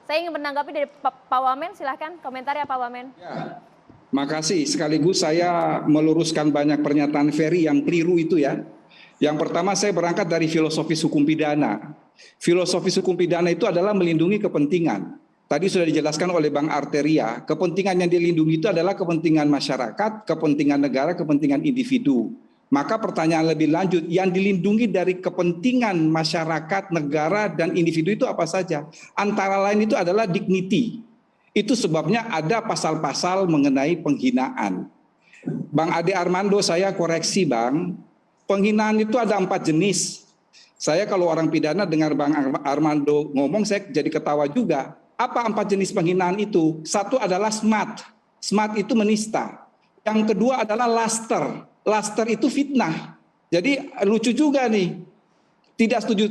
Saya ingin menanggapi dari Pak Wamen, silahkan komentar ya Pak Wamen. Ya, makasih. Sekaligus saya meluruskan banyak pernyataan Ferry yang keliru itu ya. Yang pertama saya berangkat dari filosofis hukum pidana. Filosofis hukum pidana itu adalah melindungi kepentingan. Tadi sudah dijelaskan oleh Bang Arteria, kepentingan yang dilindungi itu adalah kepentingan masyarakat, kepentingan negara, kepentingan individu. Maka pertanyaan lebih lanjut, yang dilindungi dari kepentingan masyarakat, negara, dan individu itu apa saja? Antara lain itu adalah dignity. Itu sebabnya ada pasal-pasal mengenai penghinaan. Bang Ade Armando, saya koreksi Bang, penghinaan itu ada 4 jenis. Saya kalau orang pidana dengar Bang Armando ngomong, saya jadi ketawa juga. Apa 4 jenis penghinaan itu? Satu adalah smart. Smart itu menista. Yang kedua adalah laster. Laster itu fitnah. Jadi lucu juga nih. Tidak setuju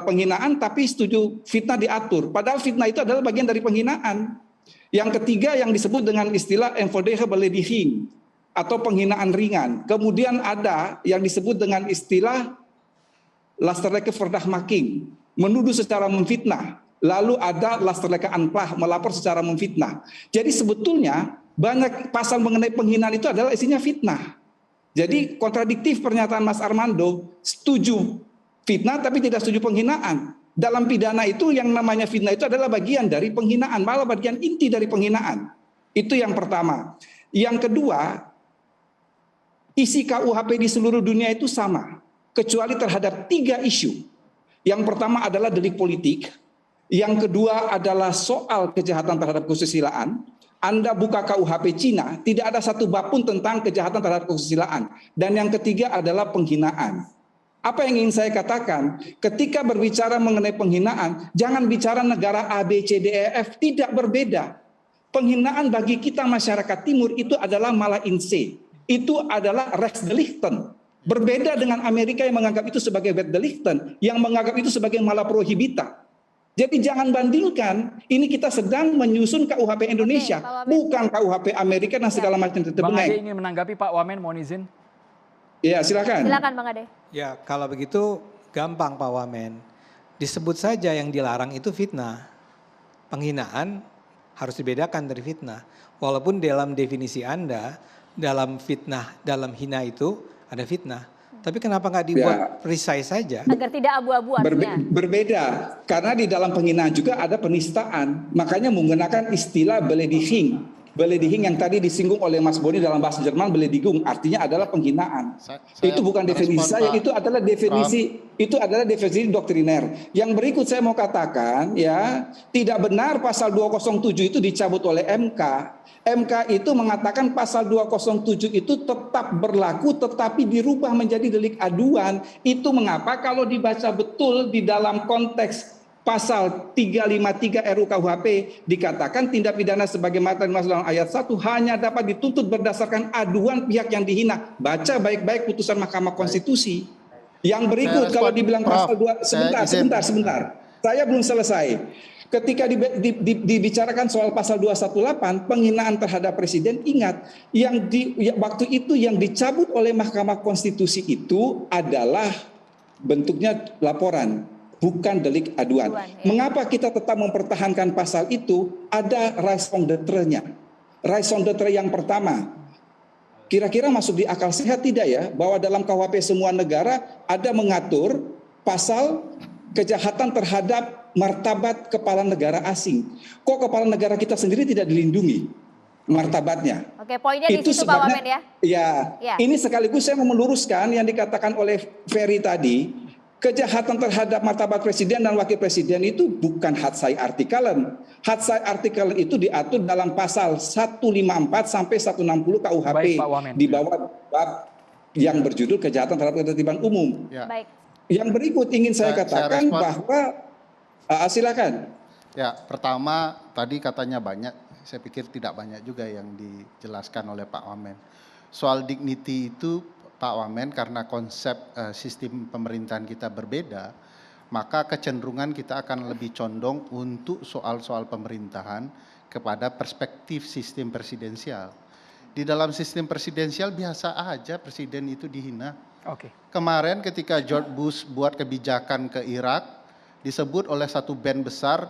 penghinaan, tapi setuju fitnah diatur. Padahal fitnah itu adalah bagian dari penghinaan. Yang ketiga yang disebut dengan istilah envodegebeledihing atau penghinaan ringan. Kemudian ada yang disebut dengan istilah lasterlijke verdagmaking, menuduh secara memfitnah. Lalu ada lasterlijke aanklacht, melapor secara memfitnah. Jadi sebetulnya banyak pasal mengenai penghinaan itu adalah isinya fitnah. Jadi kontradiktif pernyataan Mas Armando, setuju fitnah tapi tidak setuju penghinaan. Dalam pidana itu yang namanya fitnah itu adalah bagian dari penghinaan, malah bagian inti dari penghinaan. Itu yang pertama. Yang kedua, isi KUHP di seluruh dunia itu sama, kecuali terhadap 3 isu. Yang pertama adalah delik politik, yang kedua adalah soal kejahatan terhadap kesusilaan. Anda buka KUHP Cina, tidak ada satu bab pun tentang kejahatan terhadap kesusilaan. Dan yang ketiga adalah penghinaan. Apa yang ingin saya katakan? Ketika berbicara mengenai penghinaan, jangan bicara negara A, B, C, D, E, F, tidak berbeda. Penghinaan bagi kita masyarakat timur itu adalah malah in se. Itu adalah rechtsdelicten. Berbeda dengan Amerika yang menganggap itu sebagai wetdelicten, yang menganggap itu sebagai malah prohibita. Jadi jangan bandingkan, ini kita sedang menyusun KUHP Indonesia, bukan KUHP Amerika dan segala macam itu. Bang Ade ingin menanggapi Pak Wamen, mohon izin. Iya, silakan. Silakan Bang Ade. Ya, kalau begitu gampang Pak Wamen. Disebut saja yang dilarang itu fitnah. Penghinaan harus dibedakan dari fitnah. Walaupun dalam definisi Anda, dalam fitnah, dalam hina itu ada fitnah. Tapi kenapa nggak dibuat precise saja? Agar tidak abu-abu artinya. Berbeda, karena di dalam penghinaan juga ada penistaan. Makanya menggunakan istilah belediging. Belediging yang tadi disinggung oleh Mas Boni dalam bahasa Jerman, beledigung artinya adalah penghinaan. Itu bukan definisi saya, itu adalah definisi doktriner. Yang berikut saya mau katakan ya, tidak benar pasal 207 itu dicabut oleh MK. MK itu mengatakan pasal 207 itu tetap berlaku tetapi dirubah menjadi delik aduan. Itu mengapa kalau dibaca betul di dalam konteks pasal 353 RUU KUHP dikatakan tindak pidana sebagaimana dimaksud dalam ayat 1 hanya dapat dituntut berdasarkan aduan pihak yang dihina. Baca baik-baik putusan Mahkamah Konstitusi. Yang berikut kalau dibilang pasal 2 sebentar. Saya belum selesai. Ketika dibicarakan soal pasal 218 penghinaan terhadap presiden, ingat waktu itu yang dicabut oleh Mahkamah Konstitusi itu adalah bentuknya laporan, bukan delik aduan. Mengapa kita tetap mempertahankan pasal itu? Ada raison d'être-nya. Raison d'être yang pertama, kira-kira masuk di akal sehat tidak ya bahwa dalam KUHP semua negara ada mengatur pasal kejahatan terhadap martabat kepala negara asing. Kok kepala negara kita sendiri tidak dilindungi martabatnya? Oke, poinnya di situ Pak Wamen ya. Ya, ini sekaligus saya mau meluruskan yang dikatakan oleh Ferry tadi. Kejahatan terhadap martabat presiden dan wakil presiden itu bukan Hatsai Artikelen. Hatsai Artikelen itu diatur dalam pasal 154 sampai 160 KUHP. Baik, di bawah bab yang berjudul kejahatan terhadap ketertiban umum. Ya. Baik. Yang berikut ingin saya katakan bahwa silakan. Ya, pertama tadi katanya banyak, saya pikir tidak banyak juga yang dijelaskan oleh Pak Wamen. Soal dignity itu Pak Wamen, karena konsep sistem pemerintahan kita berbeda, maka kecenderungan kita akan lebih condong untuk soal-soal pemerintahan kepada perspektif sistem presidensial. Di dalam sistem presidensial biasa aja presiden itu dihina. Oke. Kemarin ketika George Bush buat kebijakan ke Irak, disebut oleh satu band besar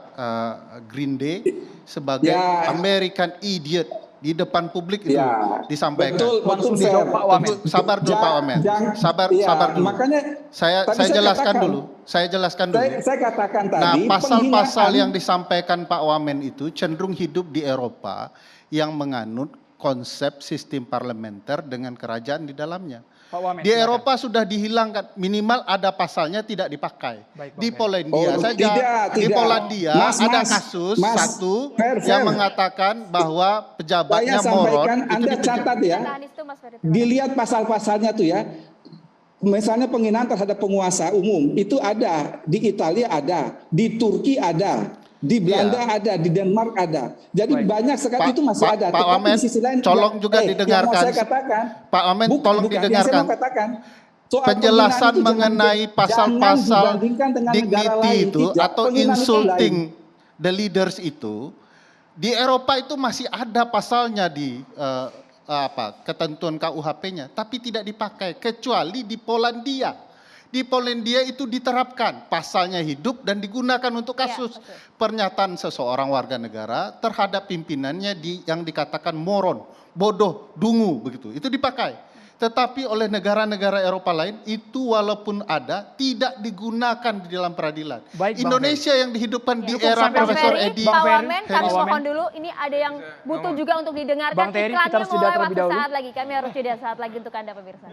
Green Day sebagai Ya. American Idiot di depan publik itu Ya, disampaikan. betul, Langsung betul, dijawab Fer. Pak Wamen. Sabar dulu Pak Wamen. Sabar Iya, dulu. Makanya Saya tadi jelaskan katakan, dulu. Saya jelaskan dulu. Saya katakan Nah, tadi pasal-pasal penghinaan- yang disampaikan Pak Wamen itu cenderung hidup di Eropa yang menganut konsep sistem parlementer dengan kerajaan di dalamnya. Pak Wamen, Di silakan. Eropa sudah dihilangkan, minimal ada pasalnya tidak dipakai. Baik, Bang Di Ferry. Polandia Oh, saja, tidak. di Polandia Mas, ada Mas, kasus Mas, satu Fer. yang mengatakan bahwa pejabatnya Saya moron sampaikan, itu Anda dipenjara. catat ya. Tahan di situ, Mas Ferry. Terima kasih. Dilihat pasal-pasalnya tuh ya. Misalnya penghinaan terhadap penguasa umum itu ada, di Italia ada, di Turki ada, di Belanda ada, di Denmark ada. Jadi Baik. banyak sekali itu masih ada. Pak Tetapi Wamen, di sisi lain tolong juga yang didengarkan. mau saya katakan, Pak Wamen, tolong yang saya didengarkan. mau katakan, soal Penjelasan penghinaan itu mengenai jangan pasal-pasal dibandingkan dengan negara dignity lain. itu Tidak, atau penghinaan itu insulting lain. the leaders itu di Eropa itu masih ada pasalnya di ketentuan KUHP-nya, tapi tidak dipakai kecuali di Polandia. Di Polandia itu diterapkan pasalnya hidup dan digunakan untuk kasus Iya, betul. pernyataan seseorang warga negara terhadap pimpinannya yang dikatakan moron, bodoh, dungu begitu. Itu dipakai. Tetapi oleh negara-negara Eropa lain itu walaupun ada tidak digunakan di dalam peradilan. Baik, Bang Indonesia yang dihidupkan di Cukup era sampai Bang Profesor Ferry, Edi. Bang Pak Ferry, Wamen, Pak kami Wamen. mohon dulu. Ini ada yang butuh juga untuk didengarkan. Bang Terry, kita Iklannya harus jeda mulai terlebih waktu dahulu. saat lagi. Kami harus jeda saat lagi untuk Anda pemirsa.